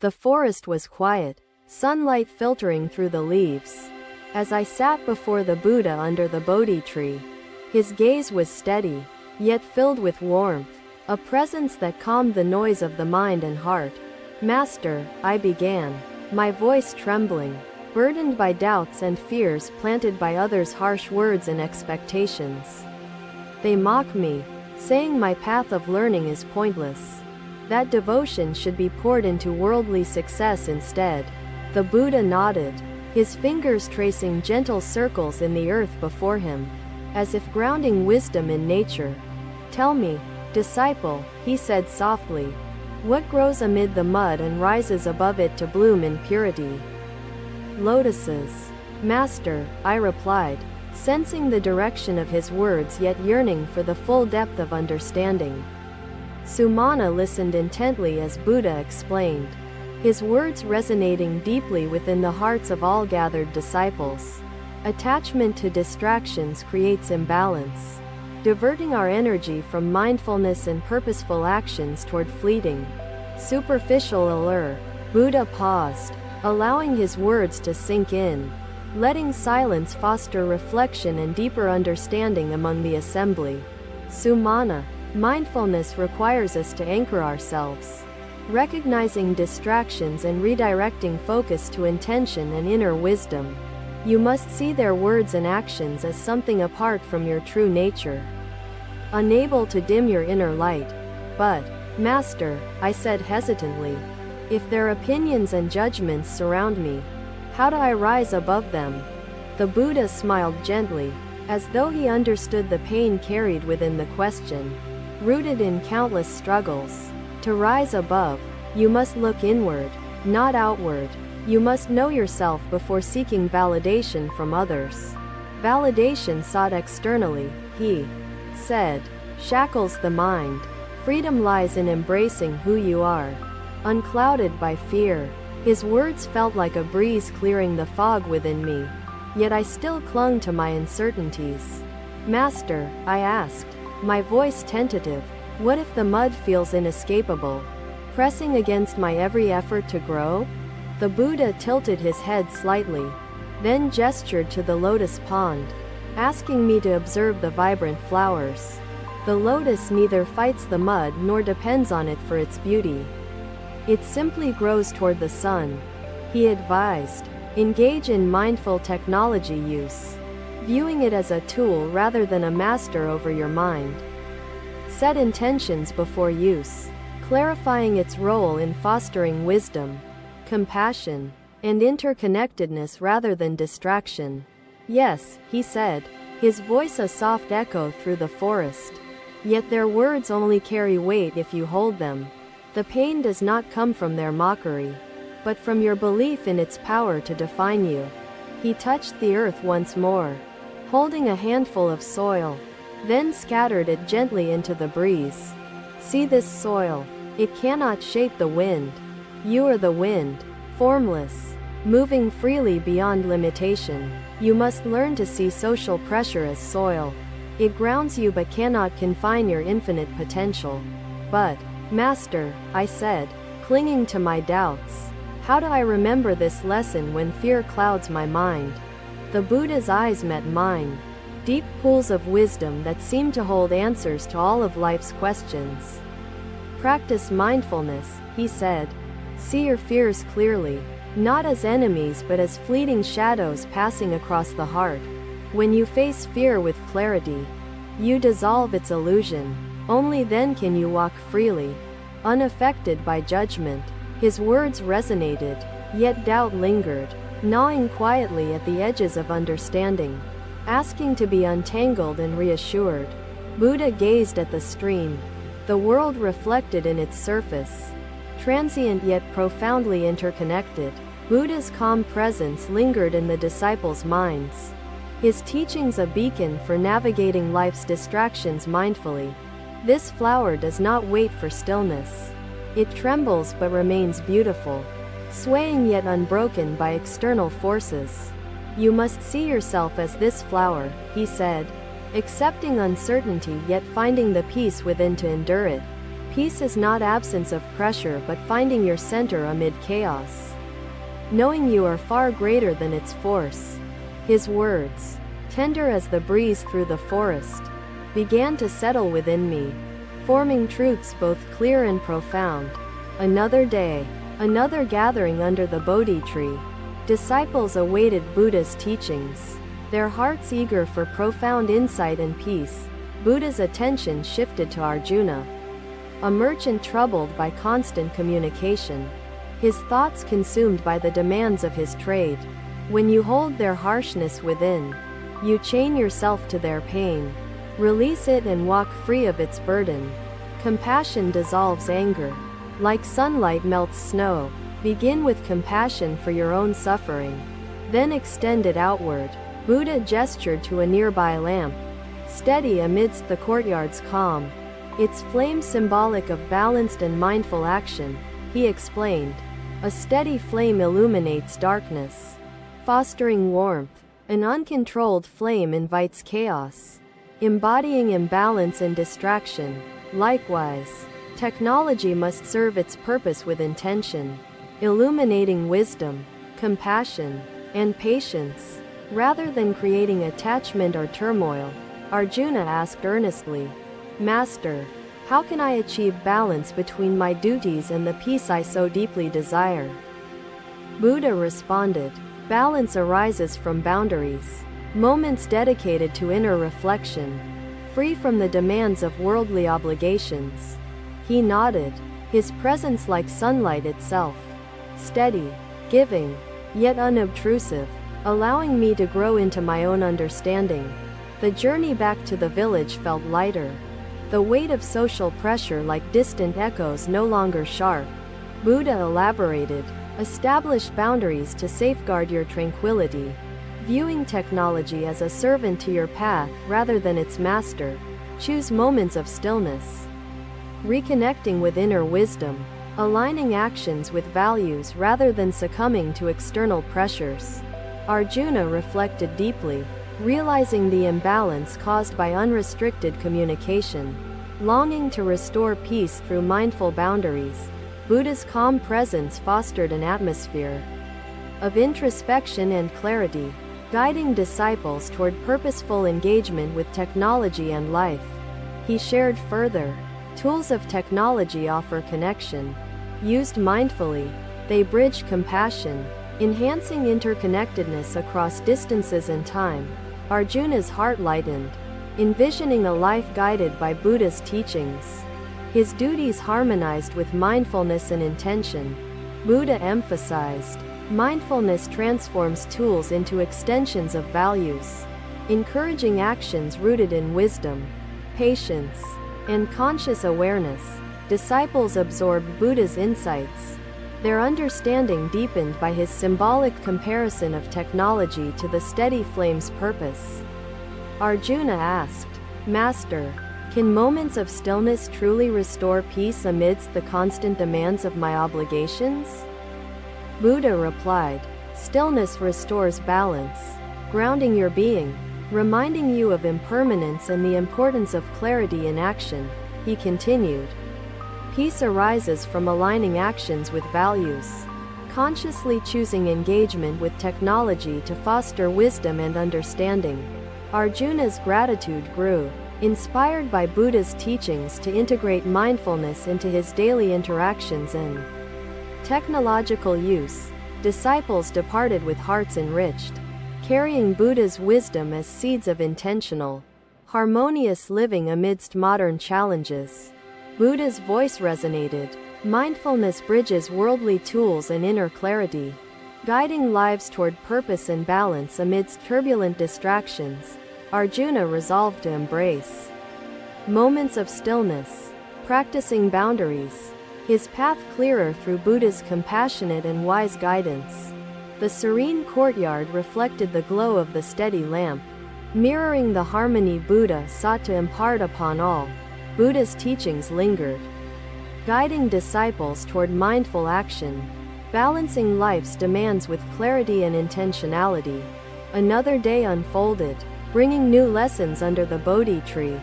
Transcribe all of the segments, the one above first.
The forest was quiet, sunlight filtering through the leaves. As I sat before the Buddha under the Bodhi tree, his gaze was steady, yet filled with warmth, a presence that calmed the noise of the mind and heart. "Master," I began, my voice trembling, burdened by doubts and fears planted by others' harsh words and expectations. "They mock me, saying my path of learning is pointless, that devotion should be poured into worldly success instead." The Buddha nodded, his fingers tracing gentle circles in the earth before him, as if grounding wisdom in nature. "Tell me, disciple," he said softly, "what grows amid the mud and rises above it to bloom in purity?" "Lotuses, Master," I replied, sensing the direction of his words yet yearning for the full depth of understanding. Sumana listened intently as Buddha explained, his words resonating deeply within the hearts of all gathered disciples. Attachment to distractions creates imbalance, diverting our energy from mindfulness and purposeful actions toward fleeting, superficial allure. Buddha paused, allowing his words to sink in, letting silence foster reflection and deeper understanding among the assembly. "Sumana, mindfulness requires us to anchor ourselves, recognizing distractions and redirecting focus to intention and inner wisdom. You must see their words and actions as something apart from your true nature, unable to dim your inner light." "But, Master," I said hesitantly, "if their opinions and judgments surround me, how do I rise above them?" The Buddha smiled gently, as though he understood the pain carried within the question. "Rooted in countless struggles, to rise above, you must look inward, not outward. You must know yourself before seeking validation from others. Validation sought externally," he said, "shackles the mind. Freedom lies in embracing who you are, unclouded by fear." His words felt like a breeze clearing the fog within me, yet I still clung to my uncertainties. "Master," I asked, my voice tentative, "what if the mud feels inescapable, pressing against my every effort to grow?" The Buddha tilted his head slightly, then gestured to the lotus pond, asking me to observe the vibrant flowers. "The lotus neither fights the mud nor depends on it for its beauty. It simply grows toward the sun," he advised. "Engage in mindful technology use, viewing it as a tool rather than a master over your mind. Set intentions before use, clarifying its role in fostering wisdom, compassion, and interconnectedness rather than distraction." "Yes," he said, his voice a soft echo through the forest. "Yet their words only carry weight if you hold them. The pain does not come from their mockery, but from your belief in its power to define you." He touched the earth once more, holding a handful of soil, then scattered it gently into the breeze. "See this soil. It cannot shape the wind. You are the wind, formless, moving freely beyond limitation. You must learn to see social pressure as soil. It grounds you but cannot confine your infinite potential." "But, Master," I said, clinging to my doubts, "how do I remember this lesson when fear clouds my mind?" The Buddha's eyes met mine, deep pools of wisdom that seemed to hold answers to all of life's questions. "Practice mindfulness," he said. "See your fears clearly, not as enemies but as fleeting shadows passing across the heart. When you face fear with clarity, you dissolve its illusion. Only then can you walk freely, unaffected by judgment." His words resonated, yet doubt lingered, gnawing quietly at the edges of understanding, asking to be untangled and reassured. Buddha gazed at the stream, the world reflected in its surface, transient yet profoundly interconnected. Buddha's calm presence lingered in the disciples' minds, his teachings a beacon for navigating life's distractions mindfully. This flower does not wait for stillness. It trembles but remains beautiful, swaying yet unbroken by external forces. "You must see yourself as this flower," he said, accepting uncertainty yet finding the peace within to endure it. Peace is not absence of pressure but finding your center amid chaos. Knowing you are far greater than its force. His words, tender as the breeze through the forest, began to settle within me, forming truths both clear and profound. Another day, another gathering under the Bodhi tree. Disciples awaited Buddha's teachings, their hearts eager for profound insight and peace. Buddha's attention shifted to Arjuna, a merchant troubled by constant communication, his thoughts consumed by the demands of his trade. When you hold their harshness within, you chain yourself to their pain. Release it and walk free of its burden. Compassion dissolves anger. Like sunlight melts snow. Begin with compassion for your own suffering. Then extend it outward. Buddha gestured to a nearby lamp, steady amidst the courtyard's calm. Its flame symbolic of balanced and mindful action, he explained. A steady flame illuminates darkness, fostering warmth. An uncontrolled flame invites chaos, embodying imbalance and distraction. Likewise, technology must serve its purpose with intention, illuminating wisdom, compassion, and patience, rather than creating attachment or turmoil. Arjuna asked earnestly, Master, how can I achieve balance between my duties and the peace I so deeply desire? Buddha responded, balance arises from boundaries, moments dedicated to inner reflection, free from the demands of worldly obligations. He nodded, his presence like sunlight itself, steady, giving, yet unobtrusive, allowing me to grow into my own understanding. The journey back to the village felt lighter. The weight of social pressure like distant echoes no longer sharp. Buddha elaborated, establish boundaries to safeguard your tranquility, viewing technology as a servant to your path rather than its master. Choose moments of stillness, reconnecting with inner wisdom, aligning actions with values rather than succumbing to external pressures. Arjuna reflected deeply, realizing the imbalance caused by unrestricted communication, longing to restore peace through mindful boundaries. Buddha's calm presence fostered an atmosphere of introspection and clarity, guiding disciples toward purposeful engagement with technology and life. He shared further, tools of technology offer connection. Used mindfully, they bridge compassion, enhancing interconnectedness across distances and time. Arjuna's heart lightened, envisioning a life guided by Buddha's teachings. His duties harmonized with mindfulness and intention. Buddha emphasized, mindfulness transforms tools into extensions of values, encouraging actions rooted in wisdom, patience, and conscious awareness. Disciples absorbed Buddha's insights, their understanding deepened by his symbolic comparison of technology to the steady flame's purpose. Arjuna asked, Master, can moments of stillness truly restore peace amidst the constant demands of my obligations? Buddha replied, stillness restores balance, grounding your being, reminding you of impermanence and the importance of clarity in action. He continued, peace arises from aligning actions with values, consciously choosing engagement with technology to foster wisdom and understanding. Arjuna's gratitude grew, inspired by Buddha's teachings to integrate mindfulness into his daily interactions and technological use. Disciples departed with hearts enriched, carrying Buddha's wisdom as seeds of intentional, harmonious living amidst modern challenges. Buddha's voice resonated, mindfulness bridges worldly tools and inner clarity, guiding lives toward purpose and balance amidst turbulent distractions. Arjuna resolved to embrace moments of stillness, practicing boundaries, his path clearer through Buddha's compassionate and wise guidance. The serene courtyard reflected the glow of the steady lamp, mirroring the harmony Buddha sought to impart upon all. Buddha's teachings lingered, guiding disciples toward mindful action, balancing life's demands with clarity and intentionality. Another day unfolded, bringing new lessons under the Bodhi tree.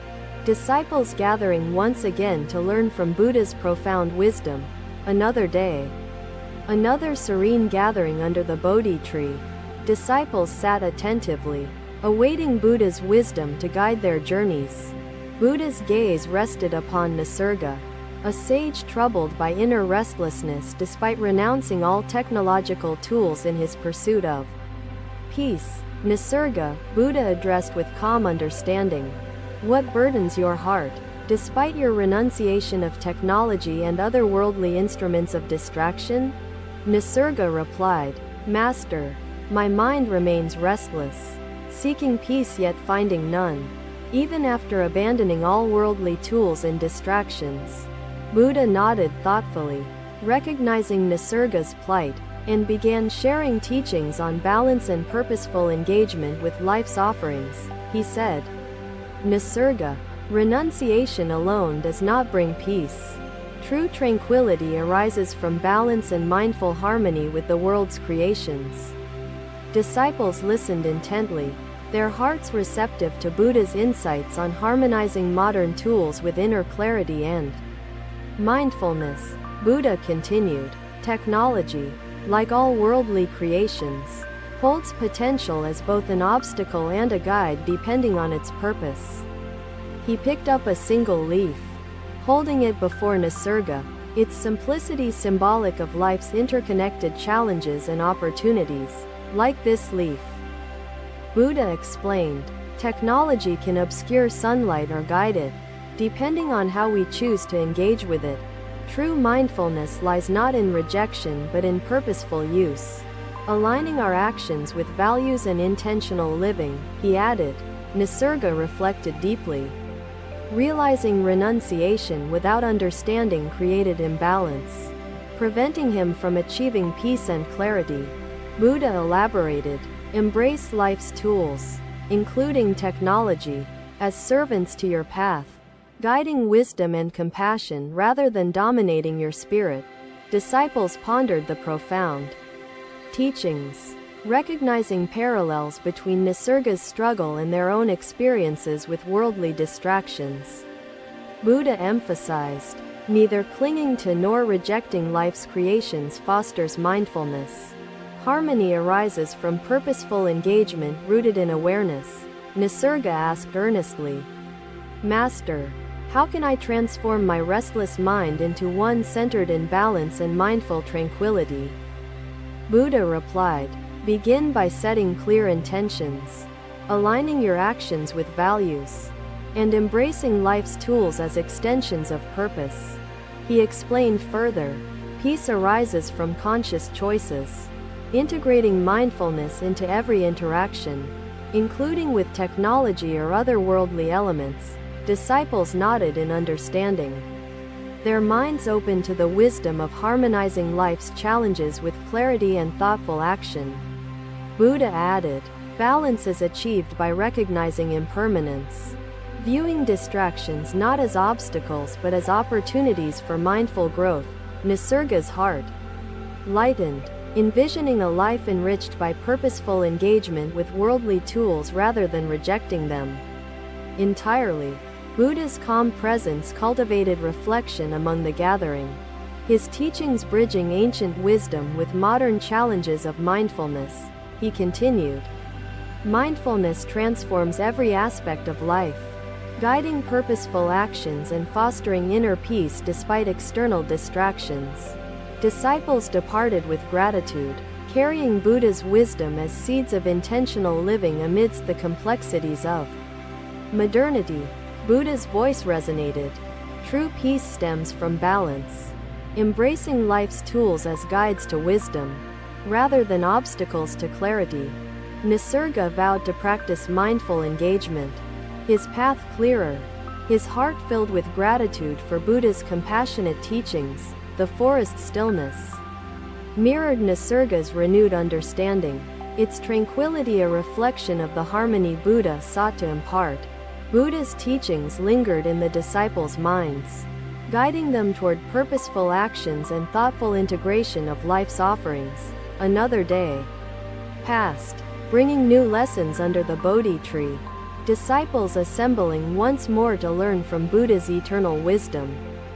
Disciples gathering once again to learn from Buddha's profound wisdom. Another day. Another serene gathering under the Bodhi tree. Disciples sat attentively, awaiting Buddha's wisdom to guide their journeys. Buddha's gaze rested upon Nisarga, a sage troubled by inner restlessness despite renouncing all technological tools in his pursuit of peace. Nisarga, Buddha addressed with calm understanding. What burdens your heart? Despite your renunciation of technology and other worldly instruments of distraction? Nisarga replied, Master, my mind remains restless, seeking peace yet finding none, even after abandoning all worldly tools and distractions. Buddha nodded thoughtfully, recognizing Nisarga's plight, and began sharing teachings on balance and purposeful engagement with life's offerings. He said, Nisarga, renunciation alone does not bring peace. True tranquility arises from balance and mindful harmony with the world's creations. Disciples listened intently, their hearts receptive to Buddha's insights on harmonizing modern tools with inner clarity and mindfulness. Buddha continued, technology, like all worldly creations, holds potential as both an obstacle and a guide depending on its purpose. He picked up a single leaf, holding it before Nisarga, its simplicity symbolic of life's interconnected challenges and opportunities. Like this leaf, Buddha explained, technology can obscure sunlight or guide it, depending on how we choose to engage with it. True mindfulness lies not in rejection but in purposeful use, aligning our actions with values and intentional living, he added. Nisarga reflected deeply, realizing renunciation without understanding created imbalance, preventing him from achieving peace and clarity. Buddha elaborated, embrace life's tools, including technology, as servants to your path, guiding wisdom and compassion rather than dominating your spirit. Disciples pondered the profound teachings, recognizing parallels between Nisarga's struggle and their own experiences with worldly distractions. Buddha emphasized, neither clinging to nor rejecting life's creations fosters mindfulness. Harmony arises from purposeful engagement rooted in awareness. Nisarga asked earnestly, Master, how can I transform my restless mind into one centered in balance and mindful tranquility? Buddha replied, begin by setting clear intentions, aligning your actions with values, and embracing life's tools as extensions of purpose. He explained further, peace arises from conscious choices, integrating mindfulness into every interaction, including with technology or other worldly elements. Disciples nodded in understanding, their minds open to the wisdom of harmonizing life's challenges with clarity and thoughtful action. Buddha added, balance is achieved by recognizing impermanence, viewing distractions not as obstacles but as opportunities for mindful growth. Nisarga's heart lightened, envisioning a life enriched by purposeful engagement with worldly tools rather than rejecting them entirely. Buddha's calm presence cultivated reflection among the gathering, his teachings bridging ancient wisdom with modern challenges of mindfulness. He continued, mindfulness transforms every aspect of life, guiding purposeful actions and fostering inner peace despite external distractions. Disciples departed with gratitude, carrying Buddha's wisdom as seeds of intentional living amidst the complexities of modernity. Buddha's voice resonated. True peace stems from balance, embracing life's tools as guides to wisdom, rather than obstacles to clarity. Nisarga vowed to practice mindful engagement, his path clearer, his heart filled with gratitude for Buddha's compassionate teachings. The forest stillness mirrored Nisarga's renewed understanding, its tranquility a reflection of the harmony Buddha sought to impart. Buddha's teachings lingered in the disciples' minds, guiding them toward purposeful actions and thoughtful integration of life's offerings. Another day passed, bringing new lessons under the Bodhi tree. disciples assembling once more to learn from Buddha's eternal wisdom.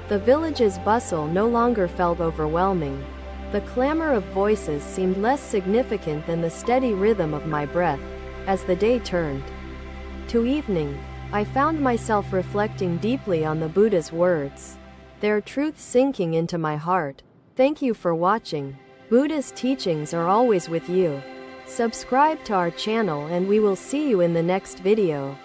The village's bustle no longer felt overwhelming. The clamor of voices seemed less significant than the steady rhythm of my breath. As the day turned to evening, I found myself reflecting deeply on the Buddha's words, their truth sinking into my heart. Thank you for watching. Buddha's teachings are always with you. Subscribe to our channel and we will see you in the next video.